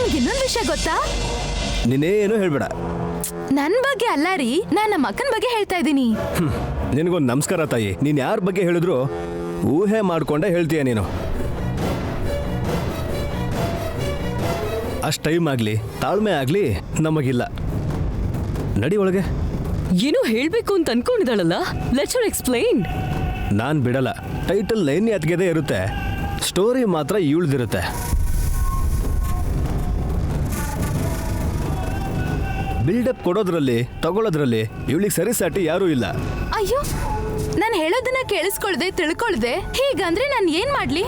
ನಿಮ್ಗೆ ಇನ್ನೊಂದು ವಿಷಯ ಗೊತ್ತಾ? ನೀನೇನು ಹೇಳ್ಬೇಡ. ನನ್ ಬಗ್ಗೆ ಅಲ್ಲ ರೀ, ನಾನು ನಮ್ಮ ಅಕ್ಕನ ಬಗ್ಗೆ ಹೇಳ್ತಾ ಇದ್ದೀನಿ. ನಿನಗೊಂದು ನಮಸ್ಕಾರ ತಾಯಿ. ನೀನು ಯಾರ ಬಗ್ಗೆ ಹೇಳಿದ್ರು ಊಹೆ ಮಾಡ್ಕೊಂಡೆ ಹೇಳ್ತೀಯ ನೀನು. ಅಷ್ಟು ಟೈಮ್ ಆಗಲಿ, ತಾಳ್ಮೆ ಆಗಲಿ ನಮಗಿಲ್ಲ. ನಡಿ ಒಳಗೆ. ಏನೋ ಹೇಳ್ಬೇಕು ಅಂತ ಅನ್ಕೊಂಡಿದ್ದಾಳಲ್ಲ, ಲೆಟ್ಸ್ ಹರ್ ಎಕ್ಸ್ಪ್ಲೈನ್. ನಾನು ಬಿಡಲ್ಲ. ಟೈಟಲ್ ಲೈನ್ ಅತ್ಗೆದೇ ಇರುತ್ತೆ, ಸ್ಟೋರಿ ಮಾತ್ರ ಇವಳ್ದಿರುತ್ತೆ. ಬಿಲ್ಡಪ್ ಕೊಡೋದ್ರಲ್ಲಿ ತಗೊಳ್ಳೋದ್ರಲ್ಲಿ ಇವಳಿಗೆ ಸರಿಸಾಟಿ ಯಾರೂ ಇಲ್ಲ. ಅಯ್ಯೋ, ನಾನು ಹೇಳೋದನ್ನ ಕೇಳಿಸ್ಕೊಳ್ದೆ ತಿಳ್ಕೊಳ್ದೆ ಹೀಗಂದ್ರೆ ನಾನು ಏನ್ ಮಾಡ್ಲಿ?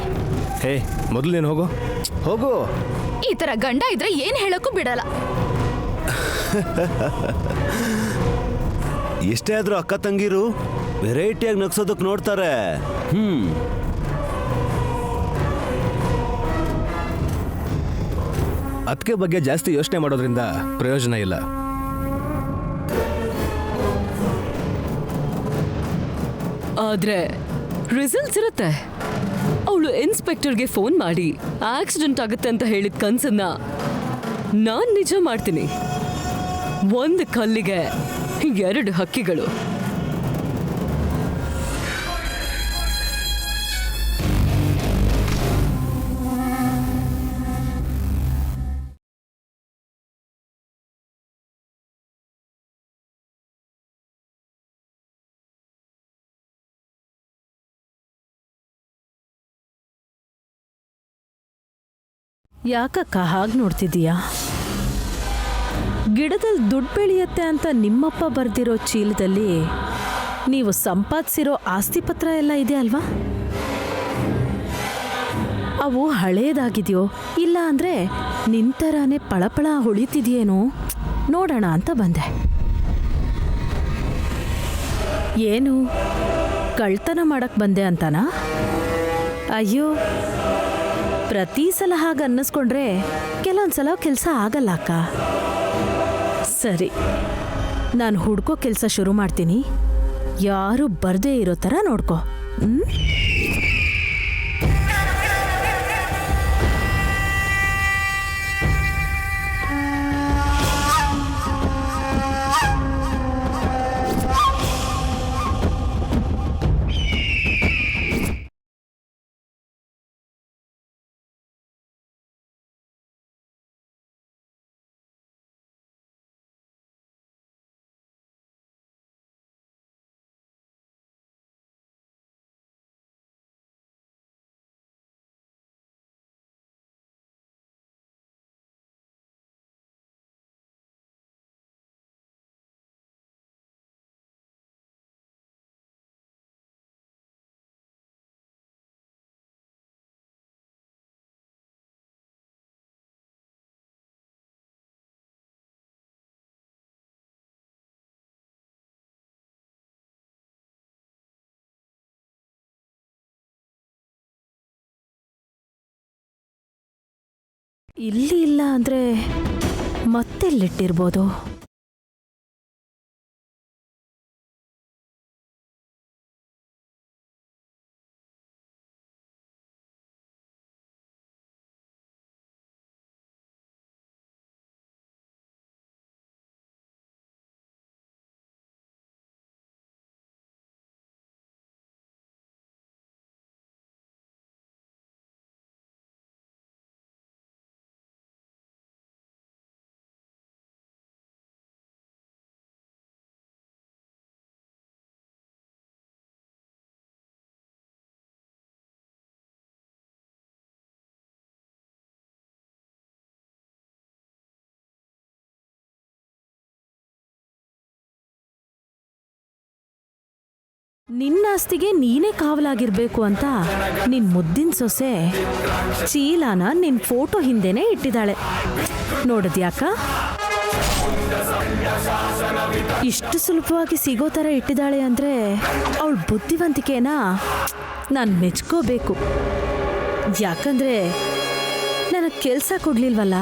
ಹೇ, ಮೊದಲು ನೀನು ಹೋಗು ಹೋಗು. ಈ ತರ ಗಂಡ ಇದ್ರೆ ಏನ್ ಹೇಳಕ್ಕೂ ಬಿಡಲ್ಲ. ಎಷ್ಟೇ ಆದ್ರೂ ಅಕ್ಕ ತಂಗಿರು ವೆರೈಟಿಯಾಗಿ ನಗ್ಸೋದಕ್ಕೆ ನೋಡ್ತಾರೆ. ಅದಕ್ಕೆ ಬಗ್ಗೆ ಜಾಸ್ತಿ ಯೋಚನೆ ಮಾಡೋದ್ರಿಂದ ಪ್ರಯೋಜನ ಇಲ್ಲ. ಆದ್ರೆ ರಿಸಲ್ಟ್ಸ್ ಇರುತ್ತೆ. ಅವಳು ಇನ್ಸ್ಪೆಕ್ಟರ್ಗೆ ಫೋನ್ ಮಾಡಿ ಆಕ್ಸಿಡೆಂಟ್ ಆಗುತ್ತೆ ಅಂತ ಹೇಳಿದ ಕನ್ಸನ್ನ ನಾನ್ ನಿಜ ಮಾಡ್ತೀನಿ. ಒಂದು ಕಲ್ಲಿಗೆ 2 ಹಕ್ಕಿಗಳು. ಯಾಕಕ್ಕ ಹಾಗೆ ನೋಡ್ತಿದ್ದೀಯಾ? ಗಿಡದಲ್ಲಿ ದುಡ್ಡು ಬೆಳೆಯುತ್ತೆ ಅಂತ ನಿಮ್ಮಪ್ಪ ಬರ್ದಿರೋ ಚೀಲದಲ್ಲಿ ನೀವು ಸಂಪಾದಿಸಿರೋ ಆಸ್ತಿ ಪತ್ರ ಎಲ್ಲ ಇದೆ ಅಲ್ವಾ? ಅವು ಹಳೇದಾಗಿದೆಯೋ ಇಲ್ಲ ಅಂದರೆ ನಿಂತರಾನೇ ಪಳಪಳ ಹೊಳಿತಿದೆಯೇನೋ ನೋಡೋಣ ಅಂತ ಬಂದೆ. ಏನು ಕಳ್ತನ ಮಾಡಕ್ಕೆ ಬಂದೆ ಅಂತನಾ? ಅಯ್ಯೋ, ಪ್ರತಿ ಸಲ ಹಾಗೆ ಅನ್ನಿಸ್ಕೊಂಡ್ರೆ ಕೆಲವೊಂದ್ಸಲ ಕೆಲಸ ಆಗಲ್ಲ ಅಕ್ಕ. ಸರಿ, ನಾನು ಹುಡ್ಕೋ ಕೆಲಸ ಶುರು ಮಾಡ್ತೀನಿ. ಯಾರು ಬರ್ದೇ ಇರೋ ಥರ ನೋಡ್ಕೊ. ಇಲ್ಲಿ ಇಲ್ಲ ಅಂದರೆ ಮತ್ತೆಲ್ಲಿಟ್ಟಿರ್ಬೋದು? ನಿನ್ನಾಸ್ತಿಗೆ ನೀನೇ ಕಾವಲಾಗಿರ್ಬೇಕು ಅಂತ ನಿನ್ ಮುದ್ದಿನ ಸೊಸೆ ಚೀಲಾನ ನಿನ್ ಫೋಟೋ ಹಿಂದೆನೇ ಇಟ್ಟಿದ್ದಾಳೆ. ನೋಡಿದ್ಯಾಕ? ಇಷ್ಟು ಸುಲಭವಾಗಿ ಸಿಗೋ ಥರ ಇಟ್ಟಿದ್ದಾಳೆ ಅಂದರೆ ಅವಳ ಬುದ್ಧಿವಂತಿಕೆನ ನಾನು ಮೆಚ್ಕೋಬೇಕು. ಯಾಕಂದರೆ ನನಗೆ ಕೆಲಸ ಕೊಡಲಿಲ್ವಲ್ಲ.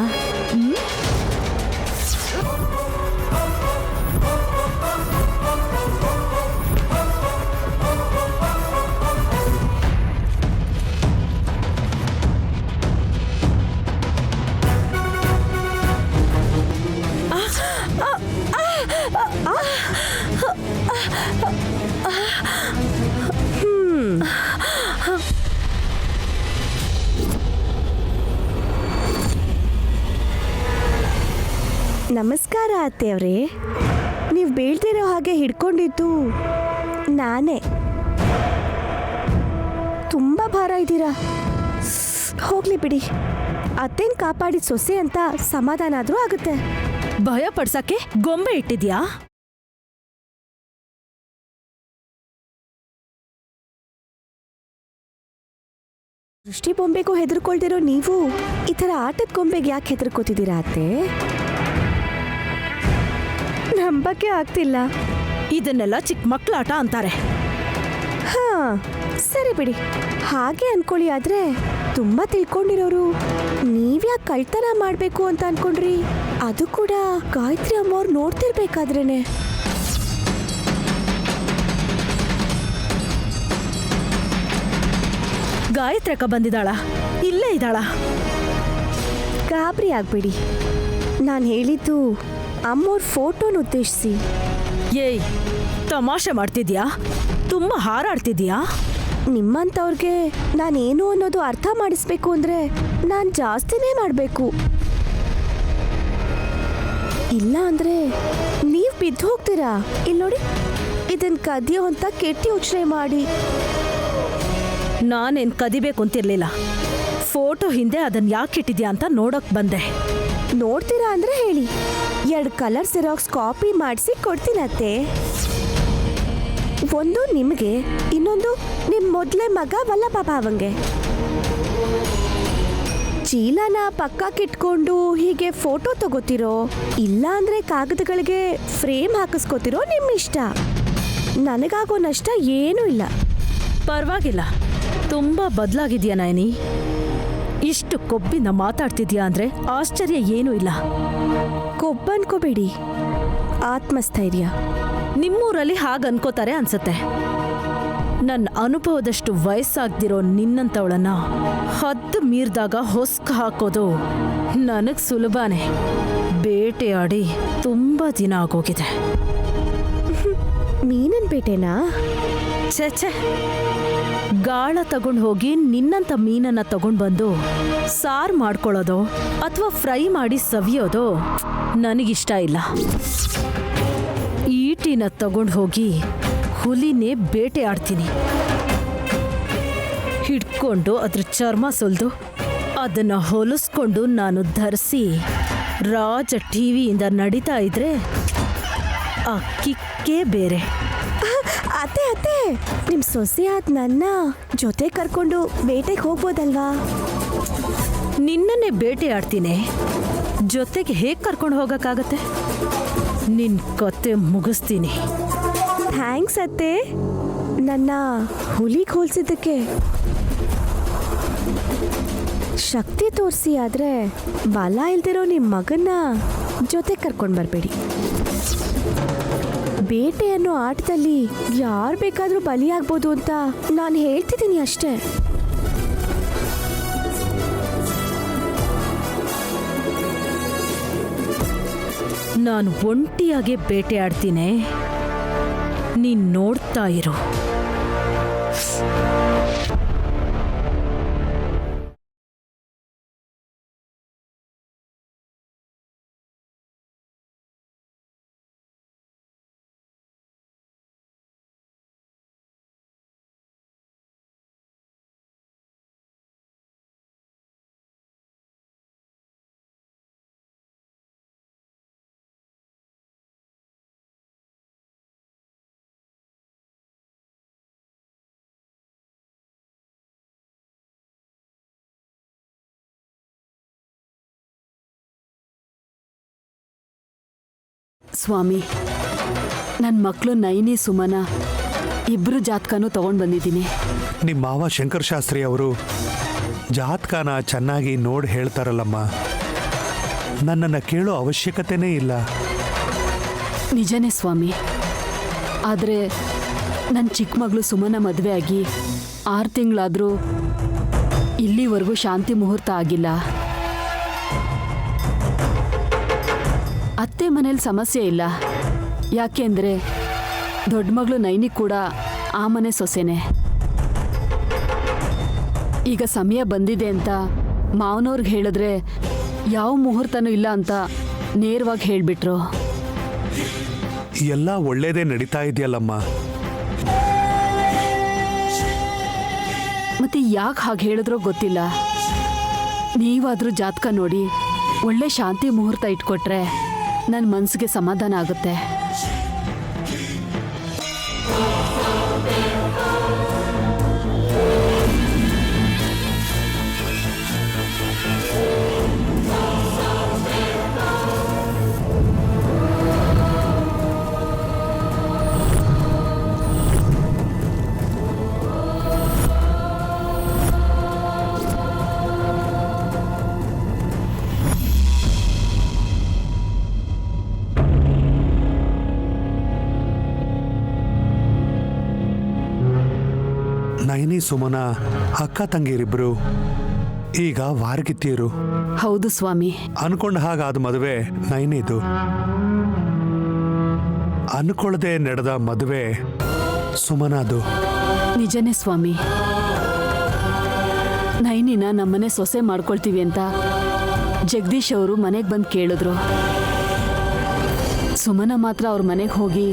ನಮಸ್ಕಾರ ಅತ್ತೆಯವ್ರೆ. ನೀವು ಬೀಳ್ತಿರೋ ಹಾಗೆ ಹಿಡ್ಕೊಂಡಿದ್ದು ನಾನೇ. ತುಂಬ ಭಾರ ಇದ್ದೀರಾ. ಹೋಗ್ಲಿ ಬಿಡಿ, ಅತ್ತೆನ್ ಕಾಪಾಡಿದ ಸೊಸೆ ಅಂತ ಸಮಾಧಾನ ಆದ್ರೂ ಆಗುತ್ತೆ. ಭಯ ಪಡ್ಸಕ್ಕೆ ಗೊಂಬೆ ಇಟ್ಟಿದ್ಯಾ? ದೃಷ್ಟಿ ಬೊಂಬೆಗೂ ಹೆದರ್ಕೊಳ್ದಿರೋ ನೀವು ಈ ಥರ ಆಟದ ಗೊಂಬೆಗೆ ಯಾಕೆ ಹೆದರ್ಕೋತಿದ್ದೀರಾ ಅತ್ತೆ? ನಂಬಕ್ಕೆ ಆಗ್ತಿಲ್ಲ. ಇದನ್ನೆಲ್ಲ ಚಿಕ್ಕ ಮಕ್ಳ ಆಟ ಅಂತಾರೆ. ಹಾ ಸರಿ ಬಿಡಿ, ಹಾಗೆ ಅನ್ಕೊಳ್ಳಿ. ಆದ್ರೆ ತುಂಬಾ ತಿಳ್ಕೊಂಡಿರೋರು ನೀವ್ಯಾಕೆ ಕಳ್ತನ ಮಾಡ್ಬೇಕು ಅಂತ ಅನ್ಕೊಂಡ್ರಿ? ಅದು ಕೂಡ ಗಾಯತ್ರಿ ಅಮ್ಮವ್ರು ನೋಡ್ತಿರ್ಬೇಕಾದ್ರೇನೆ. ಗಾಯತ್ರಿ ಅಕ್ಕ ಬಂದಿದ್ದಾಳ? ಇಲ್ಲೇ ಇದ್ದಾಳ? ಗಾಬರಿ ಆಗ್ಬೇಡಿ, ನಾನು ಹೇಳಿದ್ದು ಅಮ್ಮವ್ರ ಫೋಟೋನ ಉದ್ದೇಶಿಸಿ. ಏಯ್, ತಮಾಷೆ ಮಾಡ್ತಿದ್ಯಾ? ತುಂಬಾ ಹಾರಾಡ್ತಿದ್ಯಾ? ನಿಮ್ಮಂಥವ್ರಿಗೆ ನಾನೇನು ಅನ್ನೋದು ಅರ್ಥ ಮಾಡಿಸ್ಬೇಕು ಅಂದ್ರೆ ನಾನು ಜಾಸ್ತಿನೇ ಮಾಡಬೇಕು. ಇಲ್ಲ ಅಂದ್ರೆ ನೀವು ಬಿದ್ದು ಹೋಗ್ತೀರಾ. ಇಲ್ಲಿ ನೋಡಿ, ಇದನ್ನ ಕದಿಯೋ ಅಂತ ಕೆಟ್ಟ ಯೋಚನೆ ಮಾಡಿ. ನಾನೇನ್ ಕದಿಬೇಕು ಅಂತಿರ್ಲಿಲ್ಲ. ಫೋಟೋ ಹಿಂದೆ ಅದನ್ನ ಯಾಕೆ ಇಟ್ಟಿದ್ಯಾ ಅಂತ ನೋಡಕ್ ಬಂದೆ. ನೋಡ್ತೀರಾ ಅಂದ್ರೆ ಹೇಳಿ, 2 ಕಲರ್ ಜೆರಾಕ್ಸ್ ಕಾಪಿ ಮಾಡಿಸಿ ಕೊಡ್ತೀನತ್ತೆ. ಒಂದು ನಿಮಗೆ, ಇನ್ನೊಂದು ನಿಮ್ಮ ಮೊದಲೇ ಮಗ ವಲ್ಲಭ ಭಾವಂಗೆ. ಚೀಲನ ಪಕ್ಕಕ್ಕಿಟ್ಕೊಂಡು ಹೀಗೆ ಫೋಟೋ ತಗೋತಿರೋ, ಇಲ್ಲ ಅಂದ್ರೆ ಕಾಗದಗಳಿಗೆ ಫ್ರೇಮ್ ಹಾಕಿಸ್ಕೋತಿರೋ ನಿಮ್ಮ ಇಷ್ಟ. ನನಗಾಗೋ ನಷ್ಟ ಏನೂ ಇಲ್ಲ. ಪರವಾಗಿಲ್ಲ, ತುಂಬಾ ಬದಲಾಗಿದ್ಯಾ ನಯನಿ. ಇಷ್ಟು ಕೊಬ್ಬಿನ ಮಾತಾಡ್ತಿದ್ಯಾ ಅಂದ್ರೆ ಆಶ್ಚರ್ಯ ಏನೂ ಇಲ್ಲ. ಕೊಬ್ಬನ್ಕೋಬೇಡಿ, ಆತ್ಮಸ್ಥೈರ್ಯ. ನಿಮ್ಮೂರಲ್ಲಿ ಹಾಗೆ ಅನ್ಕೋತಾರೆ ಅನ್ಸತ್ತೆ. ನನ್ನ ಅನುಭವದಷ್ಟು ವಯಸ್ಸಾಗ್ದಿರೋ ನಿನ್ನಂತವಳನ್ನ ಹದ್ದು ಮೀರ್ದಾಗ ಹೊಸ್ಕ ಹಾಕೋದು ನನಗ್ ಸುಲಭನೇ. ಬೇಟೆಯಾಡಿ ತುಂಬಾ ದಿನ ಆಗೋಗಿದೆ. ಮೀನನ್ ಬೇಟೆನಾ? ಛೆ, ಗಾಳ ತಗೊಂಡು ಹೋಗಿ ನಿನ್ನಂತ ಮೀನನ್ನ ತಗೊಂಡು ಬಂದು ಸಾರು ಮಾಡ್ಕೊಳ್ಳೋದು ಅಥವಾ ಫ್ರೈ ಮಾಡಿ ಸವಿಯೋದು ನನಗಿಷ್ಟ ಇಲ್ಲ. ಈಟಿನ ತಗೊಂಡು ಹೋಗಿ ಹುಲಿನೇ ಬೇಟೆ ಆಡ್ತೀನಿ. ಹಿಡ್ಕೊಂಡು ಅದ್ರ ಚರ್ಮ ಸುಲ್ದು ಅದನ್ನ ಹೊಲಿಸ್ಕೊಂಡು ನಾನು ಧರಿಸಿ ರಾಜ ಟಿವಿಯಿಂದ ನಡೀತಾ ಇದ್ರೆ ಆ ಕಿಕ್ಕೇ ಬೇರೆ. ಅತ್ತೆ ಅತ್ತೆ, ನಿಮ್ ಸೊಸೆ ಆದ ನನ್ನ ಜೊತೆ ಕರ್ಕೊಂಡು ಬೇಟೆಗೆ ಹೋಗ್ಬೋದಲ್ವಾ? ನಿನ್ನನ್ನೇ ಬೇಟೆ ಆಡ್ತೀನಿ, ಜೊತೆಗೆ ಹೇಗೆ ಕರ್ಕೊಂಡು ಹೋಗಕ್ಕಾಗತ್ತೆ? ನಿನ್ ಕತೆ ಮುಗಿಸ್ತೀನಿ. ಥ್ಯಾಂಕ್ಸ್ ಅತ್ತೆ, ನನ್ನ ಹುಲಿಗೆ ಹೋಲಿಸಿದ್ದಕ್ಕೆ. ಶಕ್ತಿ ತೋರಿಸಿ, ಆದ್ರೆ ಬಲ ಇಲ್ದಿರೋ ನಿಮ್ಮ ಮಗನ್ನ ಜೊತೆ ಕರ್ಕೊಂಡು ಬರಬೇಡಿ. ಬೇಟೆ ಅನ್ನೋ ಆಟದಲ್ಲಿ ಯಾರು ಬೇಕಾದರೂ ಬಲಿಯಾಗ್ಬೋದು ಅಂತ ನಾನು ಹೇಳ್ತಿದ್ದೀನಿ ಅಷ್ಟೇ. ನಾನು ಒಂಟಿಯಾಗೆ ಬೇಟೆ ಆಡ್ತೀನಿ, ನೀನ್ ನೋಡ್ತಾ ಇರು. ಸ್ವಾಮಿ, ನನ್ನ ಮಕ್ಕಳು ನೈನಿ ಸುಮನ ಇಬ್ಬರು ಜಾತಕನೂ ತಗೊಂಡು ಬಂದಿದ್ದೀನಿ. ನಿಮ್ಮ ಮಾವ ಶಂಕರ್ ಶಾಸ್ತ್ರಿ ಅವರು ಜಾತಕನ ಚೆನ್ನಾಗಿ ನೋಡಿ ಹೇಳ್ತಾರಲ್ಲಮ್ಮ, ನನ್ನನ್ನು ಕೇಳೋ ಅವಶ್ಯಕತೆನೇ ಇಲ್ಲ. ನಿಜನೇ ಸ್ವಾಮಿ, ಆದರೆ ನನ್ನ ಚಿಕ್ಕ ಮಗಳು ಸುಮನ ಮದುವೆ ಆಗಿ 6 ತಿಂಗಳಾದರೂ ಇಲ್ಲಿವರೆಗೂ ಶಾಂತಿ ಮುಹೂರ್ತ ಆಗಿಲ್ಲ. ಅತ್ತೆ ಮನೇಲಿ ಸಮಸ್ಯೆ ಇಲ್ಲ, ಯಾಕೆಂದರೆ ದೊಡ್ಡ ಮಗಳು ನೈನಿ ಕೂಡ ಆ ಮನೆ ಸೊಸೆನೆ. ಈಗ ಸಮಯ ಬಂದಿದೆ ಅಂತ ಮಾವನವ್ರಿಗೆ ಹೇಳಿದ್ರೆ ಯಾವ ಮುಹೂರ್ತನೂ ಇಲ್ಲ ಅಂತ ನೇರವಾಗಿ ಹೇಳ್ಬಿಟ್ರು. ಎಲ್ಲ ಒಳ್ಳೇದೇ ನಡೀತಾ ಇದೆಯಲ್ಲಮ್ಮ. ಮತ್ತೆ ಯಾಕೆ ಹಾಗೆ ಹೇಳಿದ್ರೋ ಗೊತ್ತಿಲ್ಲ. ನೀವಾದ್ರೂ ಜಾತಕ ನೋಡಿ ಒಳ್ಳೆ ಶಾಂತಿ ಮುಹೂರ್ತ ಇಟ್ಕೊಟ್ರೆ ನನ್ನ ಮನಸ್ಸಿಗೆ ಸಮಾಧಾನ ಆಗುತ್ತೆ. ನೈನಿ ಸುಮನ ಅಕ್ಕ ತಂಗಿರಿಬ್ರು ಈಗ ವಾರಗಿತ್ತಿಯರು. ಹೌದು ಸ್ವಾಮಿ. ಅನ್ಕೊಂಡ ಹಾಗಾದ ಮದುವೆ ನೈನಿದು. ಅನ್ಕೊಳ್ಳದೆ ನಡೆದ ಮದುವೆ ಸುಮನದು. ನಿಜನೇ ಸ್ವಾಮಿ. ನೈನಿನ ನಮ್ಮನೆ ಸೊಸೆ ಮಾಡ್ಕೊಳ್ತೀವಿ ಅಂತ ಜಗದೀಶ್ ಅವರು ಮನೆಗೆ ಬಂದು ಕೇಳಿದ್ರು. ಸುಮನ ಮಾತ್ರ ಅವ್ರ ಮನೆಗೆ ಹೋಗಿ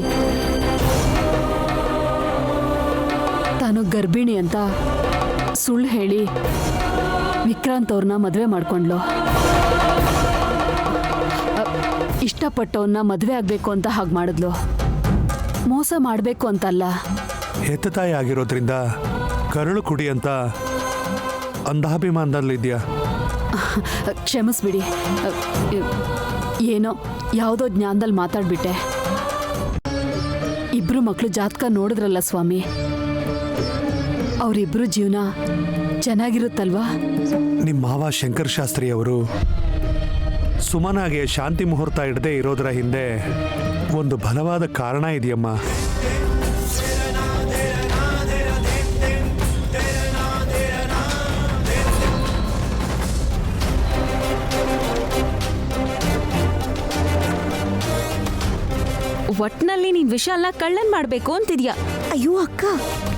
ತಾನು ಗರ್ಭಿಣಿ ಅಂತ ಸುಳ್ಳು ಹೇಳಿ ವಿಕ್ರಾಂತ್ ಅವ್ರನ್ನ ಮದುವೆ ಮಾಡ್ಕೊಂಡ್ಲು. ಇಷ್ಟಪಟ್ಟವನ್ನ ಮದುವೆ ಆಗಬೇಕು ಅಂತ ಹಾಗೆ ಮಾಡಿದ್ಲು. ಮೋಸ ಮಾಡಬೇಕು ಅಂತಲ್ಲ. ಹೆತ್ತ ತಾಯಿ ಆಗಿರೋದ್ರಿಂದ ಕರಳು ಕುಡಿ ಅಂತ ಅಂಧಾಭಿಮಾನದಲ್ಲಿದ್ಯಾ? ಕ್ಷಮಿಸ್ಬಿಡಿ. ಏನೋ ಯಾವುದೋ ಜ್ಞಾನದಲ್ಲಿ ಮಾತಾಡ್ಬಿಟ್ಟೆ. ಇಬ್ರು ಮಕ್ಕಳು ಜಾತಕ ನೋಡಿದ್ರಲ್ಲ ಸ್ವಾಮಿ, ಅವರಿಬ್ರು ಜೀವನ ಚೆನ್ನಾಗಿರುತ್ತಲ್ವಾ? ನಿಮ್ಮ ಮಾವ ಶಂಕರ್ ಶಾಸ್ತ್ರಿ ಅವರು ಸುಮನಾಗೆ ಶಾಂತಿ ಮುಹೂರ್ತ ಇಡದೆ ಇರೋದರ ಹಿಂದೆ ಒಂದು ಬಲವಾದ ಕಾರಣ ಇದೆಯಮ್ಮ. ಒಟ್ನಲ್ಲಿ ನೀನ್ ವಿಷಯನ ಕಳ್ಳನ್ ಮಾಡ್ಬೇಕು ಅಂತಿದ್ಯಾ? ಅಯ್ಯೋ ಅಕ್ಕ,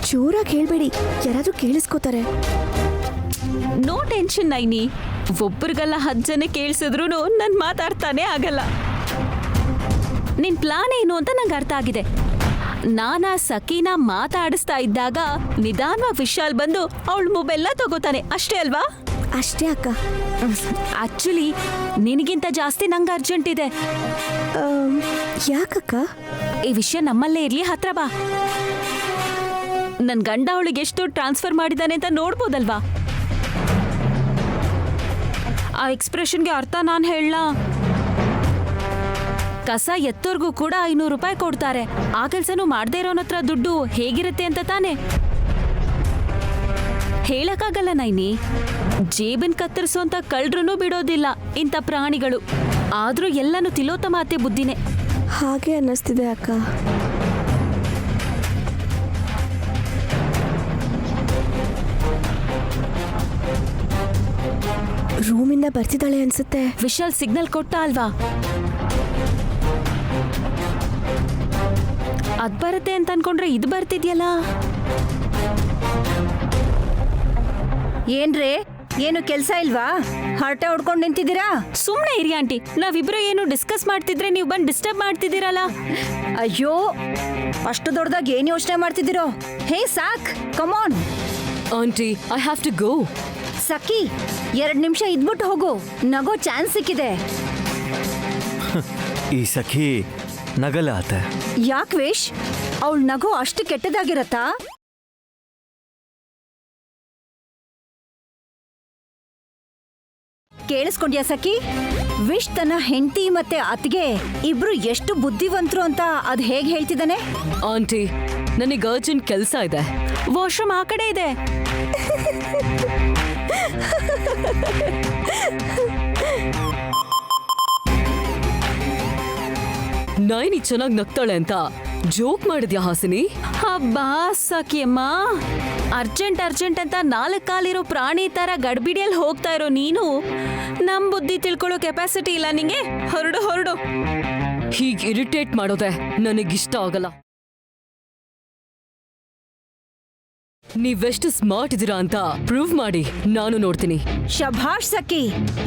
ಜೋರಾಗಿ ಹೇಳ್ಬೇಡಿ, ಯಾರಾದ್ರೂ ಕೇಳಿಸ್ಕೋತಾರೆ. No tension Naini. ಒಬ್ಬರಿಗಲ್ಲ 10 ಜನ ಕೇಳಿಸಿದ್ರು ನನ್ ಮಾತಾಡ್ತಾನೆ ಆಗಲ್ಲ. ನಿನ್ ಪ್ಲಾನ್ ಏನು ಅಂತ ನಂಗೆ ಅರ್ಥ ಆಗಿದೆ. ನಾನಾ ಸಖೀನ ಮಾತಾಡಿಸ್ತಾ ಇದ್ದಾಗ ನಿಧಾನವಾಗಿ ವಿಶಾಲ್ ಬಂದು ಅವಳ ಮೊಬೈಲ್ನ ತಗೋತಾನೆ, ಅಷ್ಟೇ ಅಲ್ವಾ? ಅಷ್ಟೇ ಅಕ್ಕ. ಆಕ್ಚುಲಿ ನಿನಗಿಂತ ಜಾಸ್ತಿ ನಂಗೆ ಅರ್ಜೆಂಟ್ ಇದೆ. ಯಾಕಕ್ಕ? ಈ ವಿಷಯ ನಮ್ಮಲ್ಲೇ ಇರ್ಲಿ, ಹತ್ರ ಬಾ. ನನ್ ಗಂಡ ಅವಳಿಗೆ ಎಷ್ಟು ಟ್ರಾನ್ಸ್ಫರ್ ಮಾಡಿದಾನೆ ಅಂತ ನೋಡ್ಬೋದಲ್ವಾ? ಆ ಎಕ್ಸ್ಪ್ರೆಷನ್ಗೆ ಅರ್ಥ ನಾನು ಹೇಳಲಾ? ಕಸ ಎತ್ತೋರ್ಗೂ ಕೂಡ 500 ರೂಪಾಯಿ ಕೊಡ್ತಾರೆ. ಆ ಕೆಲ್ಸನೂ ಮಾಡದೇ ಇರೋನ ಹತ್ರ ದುಡ್ಡು ಹೇಗಿರುತ್ತೆ ಅಂತ ತಾನೆ ಹೇಳಕ್ಕಾಗಲ್ಲ ನೈನಿ. ಜೇಬನ್ ಕತ್ತರಿಸುವಂತ ಕಳ್ಳರೂ ಬಿಡೋದಿಲ್ಲ ಇಂಥ ಪ್ರಾಣಿಗಳು. ಆದ್ರೂ ಎಲ್ಲನೂ ತಿಲೋತ್ತಮ ಅತ್ತೆ ಬುದ್ಧಿನೇ. ಹಾಗೆ ಅನ್ನಿಸ್ತಿದೆ ಅಕ್ಕ. ರೂಮಿಂದ ಬರ್ತಿದ್ದಾಳೆ ಅನ್ಸುತ್ತೆ. ವಿಶಾಲ್ ಸಿಗ್ನಲ್ ಕೊಟ್ಟ ಅಲ್ವಾ? ಅದ್ ಬರುತ್ತೆ ಅಂತ ಅನ್ಕೊಂಡ್ರೆ ಇದು ಬರ್ತಿದ್ಯಲ್ಲ. ಏನ್ರೇ, ಏನು ಕೆಲ್ಸ ಇಲ್ವಾ? ಹರಟೆ ಹೊಡ್ಕೊಂಡು ನಿಂತಿದ್ದೀರಾ? ಸುಮ್ನೆ ಇರಿ ಆಂಟಿ, ನಾವಿಬ್ರು ಏನು ಡಿಸ್ಕಸ್ ಮಾಡ್ತಿದ್ರೆ ನೀವು ಬಂದು ಡಿಸ್ಟರ್ಬ್ ಮಾಡ್ತಿದ್ದೀರಲ್ಲ. ಅಯ್ಯೋ, ಅಷ್ಟು ದೊಡ್ಡದಾಗಿ ಏನ್ ಯೋಚನೆ ಮಾಡ್ತಿದ್ದೀರೋ? ಹೇ ಸಾಕ್, come on. Aunty, I have to go. Sakhi, 2 ನಿಮಿಷ ಇದ್ಬಿಟ್ಟು ಹೋಗು, ನಗೋ ಚಾನ್ಸ್ ಸಿಕ್ಕಿದೆ. ಈ ಸಖಿ ನಗಲ ಆತ. ಯಾಕ್ ವೇಶ್, ಅವಳ ನಗು ಅಷ್ಟು ಕೆಟ್ಟದಾಗಿರತ್ತಾ? ಕೇಳಿಸ್ಕೊಂಡ್ಯಾ ಸಖಿ? ವಿಶ್ ತನ್ನ ಹೆಂಡತಿ ಮತ್ತೆ ಅತ್ತಿಗೆ ಇಬ್ರು ಎಷ್ಟು ಬುದ್ಧಿವಂತರು ಅಂತ ಅದ್ ಹೇಗ್ ಹೇಳ್ತಿದ್ದಾನೆ? ಆಂಟಿ, ನನಗೆ ಅರ್ಜೆಂಟ್ ಕೆಲಸ ಇದೆ. ವಾಶ್ರೂಮ್ ಆ ಕಡೆ ಇದೆ. ನೈನಿ ಚೆನ್ನಾಗಿ ನಗ್ತಾಳೆ ಅಂತ ಜೋಕ್ ಮಾಡಿದ್ಯಾ ಹಾಸಿನಿ? ಹಬ್ಬಾ ಸಾಕಿಯಮ್ಮ, ಅರ್ಜೆಂಟ್ ಅರ್ಜೆಂಟ್ ಅಂತ 4 ಕಾಲಿರೋ ಪ್ರಾಣಿ ತರ ಗಡ್ಬಿಡಿಯಲ್ಲಿ ಹೋಗ್ತಾ ಇರೋ ನೀನು ನಮ್ ಬುದ್ಧಿ ತಿಳ್ಕೊಳ್ಳೋ ಕೆಪಾಸಿಟಿ ಇಲ್ಲ ನಿಂಗೆ. ಹೊರಡು ಹೊರಡು. ಹೀಗೆ ಇರಿಟೇಟ್ ಮಾಡೋದೆ ನನಗಿಷ್ಟ ಆಗಲ್ಲ. ನೀವೆಷ್ಟು ಸ್ಮಾರ್ಟ್ ಇದೀರಾ ಅಂತ ಪ್ರೂವ್ ಮಾಡಿ ನಾನು ನೋಡ್ತೀನಿ. ಶಭಾಷ್ ಸಖಿ,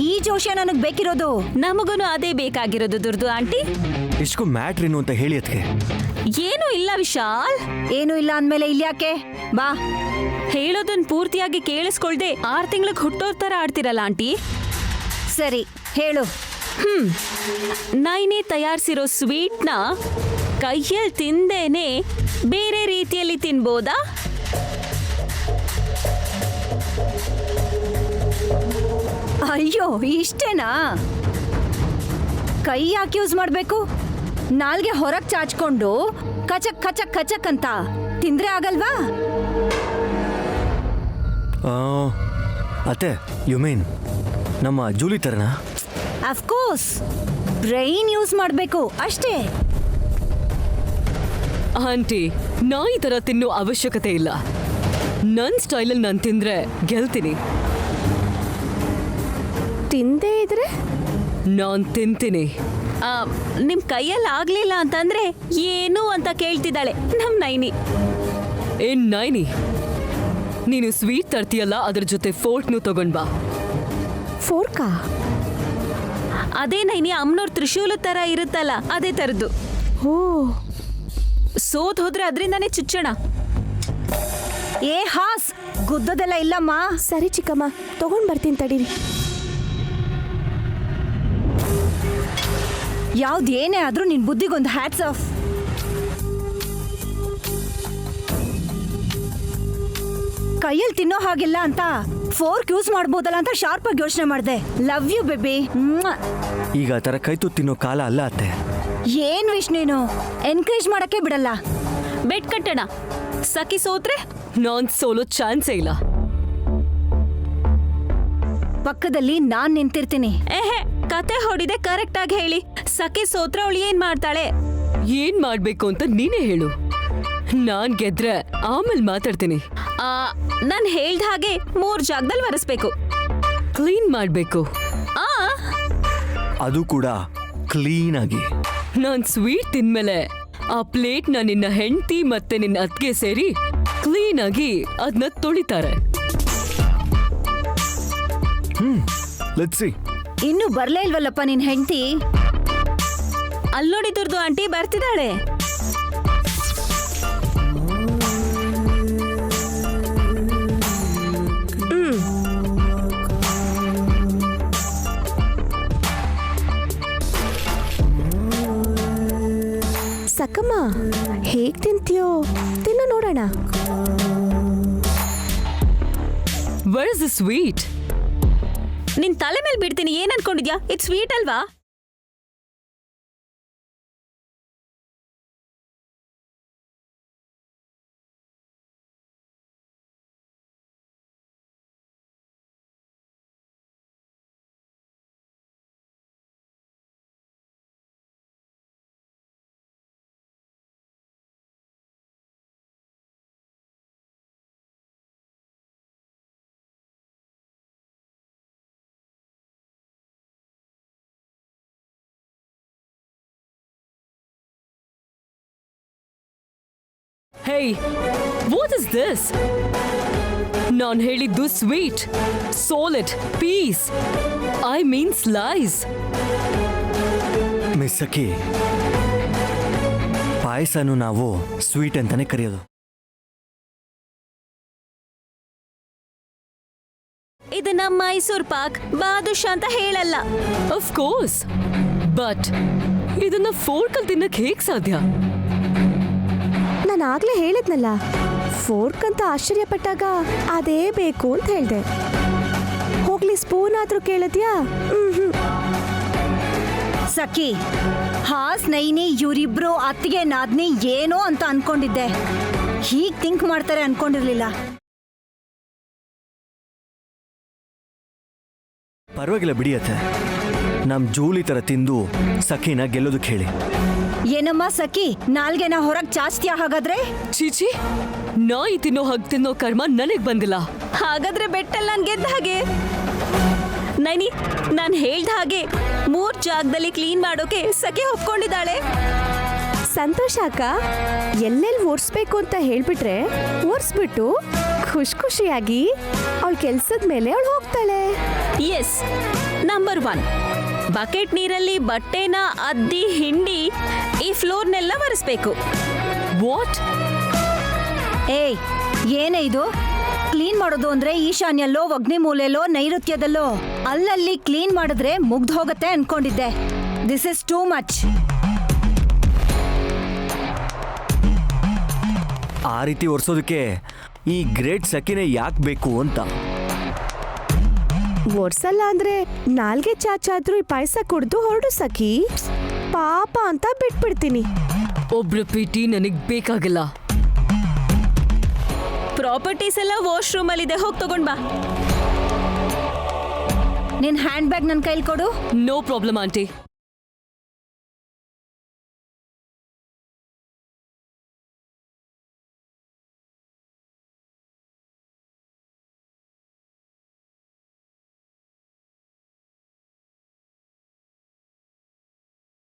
ಈ ಜೋಶ ನನಗ್ ಬೇಕಿರೋದು. ನಮಗೂ ಅದೇ ಬೇಕಾಗಿರೋದು ದುರ್ದು ಆಂಟಿ. ಇಷ್ಟಕ್ಕೂ ಮ್ಯಾಟ್ರೇನು ಅಂತ ಹೇಳಿ ಅದಕ್ಕೆ. ಏನೂ ಇಲ್ಲ ವಿಶಾಲ್. ಏನು ಇಲ್ಲ ಅಂದ್ಮೇಲೆ ಇಲ್ಯಾಕೆ? ಬಾ. ಹೇಳೋದನ್ ಪೂರ್ತಿಯಾಗಿ ಕೇಳಿಸ್ಕೊಳ್ದೆ 6 ತಿಂಗಳಿಗೆ ಹುಟ್ಟೋರ್ ತರ ಆಡ್ತಿರಲ್ಲ ಆಂಟಿ. ಸರಿ ಹೇಳು. ನೈನಿ ತಯಾರಿಸಿರೋ ಸ್ವೀಟ್ನ ಕೈಯಲ್ಲಿ ತಿಂದೇನೆ ಬೇರೆ ರೀತಿಯಲ್ಲಿ ತಿನ್ಬೋದಾ? ಅಯ್ಯೋ ಇಷ್ಟೇನಾ? ಕೈ ಯಾಕೆ ಯೂಸ್ ಮಾಡ್ಬೇಕು? ನಾಲ್ಗೆ ಹೊರಗ್ ಚಾಚ್ಕೊಂಡು ಕಚಕ್ ಕಚಕ್ ಕಚಕ್ ಅಂತ ತಿಂದ್ರೆ ಆಗಲ್ವಾ? ಅತ್ತೆ, ಯು ಮೀನ್ ನಮ್ಮ ಜೂಲಿ ಥರನಾ? ಅಫ್ಕೋರ್ಸ್, ಬ್ರೈನ್ ಯೂಸ್ ಮಾಡ್ಬೇಕು ಅಷ್ಟೇ. ಆಂಟಿ, ನಾ ಈ ತರ ತಿನ್ನೋ ಅವಶ್ಯಕತೆ ಇಲ್ಲ. ನನ್ ಸ್ಟೈಲಲ್ಲಿ ನಾನು ತಿಂದ್ರೆ ಗೆಲ್ತೀನಿ. ತಿಂದೇ ಇದ್ರೆ ನಾನ್ ತಿಂತೀನಿ. ನಿಮ್ ಕೈಯಲ್ಲಿ ಆಗ್ಲಿಲ್ಲ ಅಂತಂದ್ರೆ ಏನು ಅಂತ ಕೇಳ್ತಿದ್ದಾಳೆ ನಮ್ ನೈನಿ. ಏನ್ ನೈನಿ, ನೀನು ಸ್ವೀಟ್ ತರ್ತೀಯಲ್ಲ, ಅದ್ರ ಜೊತೆ ಫೋರ್ಕ್ನು ತಗೊಂಡ್ ಬಾ. ಫೋರ್ಕಾ? ಅದೇ ನೈನಿ ಅಮ್ಮನವ್ರ ತ್ರಿಶೂಲ ತರ ಇರುತ್ತಲ್ಲ, ಅದೇ ತರದ್ದು. ಓ, ಸೋತ್ ಹೋದ್ರೆ ಅದ್ರಿಂದಾನೇ ಚುಚ್ಚೋಣ. ಏ ಹಾಸ್, ಗುದ್ದದೆಲ್ಲ ಇಲ್ಲಮ್ಮ. ಸರಿ ಚಿಕ್ಕಮ್ಮ, ತಗೊಂಡ್ ಬರ್ತೀನಿ ತಡೀರಿ. ಯಾವ್ದೇನೇ ಆದ್ರೂ ನಿನ್ ಬುದ್ಧಿಗೊಂದು ಹ್ಯಾಟ್ಸ್ ಆಫ್. ಕೈಯಲ್ಲಿ ತಿನ್ನೋ ಹಾಗಿಲ್ಲ ಅಂತ ಫೋರ್ಕ್ ಯೂಸ್ ಮಾಡ್ಬೋದಲ್ಲ ಅಂತ ಶಾರ್ಪ್ ಆಗಿ ಯೋಚನೆ ಮಾಡಿದೆ. Love you baby. ಈಗ ಆ ಥರ ಕೈ ತುತ್ತು ತಿನ್ನೋ ಕಾಲ ಅಲ್ಲ ಅತ್ತೆ. ಏನ್ ವಿಶ್ ನೀನು ಎನ್ಕರೇಜ್ ಮಾಡಕ್ಕೆ ಬಿಡಲ್ಲ. ಬೆಟ್ ಕಟ್ಟೋಣ. ಸಖಿ ಸೋತ್ರೆ ನಾನ್ ಸೋಲೋ ಚಾನ್ಸೇ ಇಲ್ಲ. ಪಕ್ಕದಲ್ಲಿ ನಾನ್ ನಿಂತಿರ್ತೀನಿ. ಕತೆ ಹೊಡಿದೆ ಕರೆಕ್ಟ್ ಆಗಿ ಹೇಳಿ. ಸಖಿ ಸೋತ್ರೆ ಅವಳು ಏನ್ ಮಾಡ್ತಾಳೆ? ಏನ್ ಮಾಡ್ಬೇಕು ಅಂತ ನೀನೇ ಹೇಳು. ನಾನ್ ಗೆದ್ರೆ ಆಮೇಲೆ ಮಾತಾಡ್ತೀನಿ. ನಾನ್ ಹೇಳ್ದ ಹಾಗೆ 3 ಜಾಗದಲ್ಲಿ ಒರೆಸ್ಬೇಕು. ಕ್ಲೀನ್ ಮಾಡ್ಬೇಕು. ಅದು ಕೂಡ ಕ್ಲೀನ್ ಆಗಿ. ನಾನ್ ಸ್ವೀಟ್ ತಿಂದ್ಮೇಲೆ ಆ ಪ್ಲೇಟ್ ನಿನ್ನ ಹೆಂಡತಿ ಮತ್ತೆ ನಿನ್ನ ಅತ್ತಿಗೆ ಸೇರಿ ಕ್ಲೀನ್ ಆಗಿ ಅದನ್ನ ತೊಳಿತಾರೆ. Let's see. ಇನ್ನು ಬರ್ಲೇ ಇಲ್ವಲ್ಲಪ್ಪ ನಿನ್ ಹೆಂಡತಿ. ಅಲ್ಲೋಡಿ ದುರ್ದು ಆಂಟಿ ಬರ್ತಿದ್ದಾಳೆ. ಸಕ್ಕಮ್ಮ, ಹೇಗ್ ತಿಂತೀಯೋ ತಿನ್ನು ನೋಡೋಣ. Where is the sweet? ನಿನ್ ತಲೆ ಮೇಲೆ ಬಿಡ್ತೀನಿ. ಏನ್ ಅನ್ಕೊಂಡಿದ್ಯಾ? ಇಟ್ಸ್ ಸ್ವೀಟ್ ಅಲ್ವಾ? Hey, what is this? ನಾನ್ ಹೇಳಿದ್ದು sweet, solid, piece. I mean slice. Miss Sakhi, ಪಾಯಸನು ನಾವು ಸ್ವೀಟ್ ಅಂತಾನೆ ಕರೆಯೋದು. ಇದು ನಮ್ಮ ಮೈಸೂರ್ ಪಾಕ್, ಬಾದುಷಾ ಅಂತ ಹೇಳಲ್ಲ. ಆಫ್ ಕೋರ್ಸ್, ಬಟ್ ಇದನ್ನ ಫೋರ್ಕಲ್ಲಿ ತಿನ್ನಕ್ ಹೇಗ್ ಸಾಧ್ಯ? ನಾನು ಆಗ್ಲೇ ಹೇಳಿದ್ನಲ್ಲ, ಫೋರ್ಕ್ ಅಂತ ಆಶ್ಚರ್ಯಪಟ್ಟಾಗ ಅದೇ ಬೇಕು ಅಂತ ಹೇಳ್ದೆ. ಹೋಗ್ಲಿ, ಸ್ಪೂನ್ ಆದ್ರೂ ಕೇಳಿದ್ಯಾ? ಸಖಿ, ಹಾಸ್ ನೈನಿ ಇವರಿಬ್ರು ಅತ್ತಿಗೆ ನಾದ್ನಿ ಏನೋ ಅಂತ ಅನ್ಕೊಂಡಿದ್ದೆ. ಹೀಗ್ ಥಿಂಕ್ ಮಾಡ್ತಾರೆ ಅನ್ಕೊಂಡಿರ್ಲಿಲ್ಲ. ಪರವಾಗಿಲ್ಲ ಬಿಡಿಯತ್ತೆ. ನಮ್ ಜೂಲಿ ತರ ತಿಂದು ಸಖಿನ ಗೆಲ್ಲೋದಕ್ಕೆ ಹೇಳಿ. ಏನಮ್ಮ ಸಖಿ, ನಾಲ್ಗೆನ ಹೊರಗ್ ಚಾಚ್ತೀಯ ಹಾಗಾದ್ರೆ? ಚೀಚಿ, ನಾಯಿ ತಿನ್ನೋ ಹಾಗೆ ತಿನ್ನೋ ಕರ್ಮ ನನಗ್ ಬಂದಿಲ್ಲ. ಹಾಗಾದ್ರೆ ಬೆಟ್ಟಲ್ಲಿ ನಾನು ಗೆದ್ದ ಹಾಗೆ. ನೈನಿ, ನಾನು ಹೇಳ್ದ ಹಾಗೆ 3 ಜಾಗದಲ್ಲಿ ಕ್ಲೀನ್ ಮಾಡೋಕೆ ಸಖಿ ಒಪ್ಕೊಂಡಿದ್ದಾಳೆ. ಸಂತೋಷ ಅಕ್ಕ. ಎಲ್ಲೆಲ್ಲಿ ಒರೆಸ್ಬೇಕು ಅಂತ ಹೇಳ್ಬಿಟ್ರೆ ಒರೆಸ್ಬಿಟ್ಟು ಖುಷಿಯಾಗಿ ಅವಳ ಕೆಲ್ಸದ ಮೇಲೆ ಅವಳು ಹೋಗ್ತಾಳೆ. ಎಸ್, ನಂಬರ್ 1 ಬಕೆಟ್ ನೀರಲ್ಲಿ ಬಟ್ಟೆನ ಅದ್ದಿ ಹಿಂಡಿ ಈ ಫ್ಲೋರ್ನೆಲ್ಲ ಒರೆಸ್ಬೇಕು. ವಾಟ್? ಏಯ್, ಏನೇ ಇದು? ಕ್ಲೀನ್ ಮಾಡೋದು ಅಂದ್ರೆ ಈಶಾನ್ಯಲ್ಲೋ, ಅಗ್ನಿ ಮೂಲೆಯಲ್ಲೋ, ನೈಋತ್ಯದಲ್ಲೋ ಅಲ್ಲಲ್ಲಿ ಕ್ಲೀನ್ ಮಾಡಿದ್ರೆ ಮುಗ್ದು ಹೋಗತ್ತೆ ಅನ್ಕೊಂಡಿದ್ದೆ. This is too much. ಆ ರೀತಿ ಒರೆಸೋದಕ್ಕೆ ಈ ಗ್ರೇಟ್ ಸಖಿನೇ ಯಾಕೆ ಬೇಕು ಅಂತ. ಒರ್ಸಲ್ಲ ಅಂದ್ರೆ ನಾಲ್ಗೆ ಚಾಚಾದ್ರೂ ಈ ಪಾಯಸ ಕುಡ್ದು ಹೊರಡು ಸಖಿ, ಪಾಪ ಅಂತ ಬಿಟ್ಬಿಡ್ತೀನಿ. ಒಬ್ರು ಪಿಟಿ ನನಗ್ ಬೇಕಾಗಿಲ್ಲ. ಪ್ರಾಪರ್ಟೀಸ್ ಎಲ್ಲ ವಾಶ್ರೂಮ್ ಅಲ್ಲಿ ಇದೆ, ಹೋಗಿ ತಗೊಂಡ್ ಬಾ. ನಿನ್ ಹ್ಯಾಂಡ್ ಬ್ಯಾಗ್ ನನ್ನ ಕೈಲಿ ಕೊಡು. No problem aunty.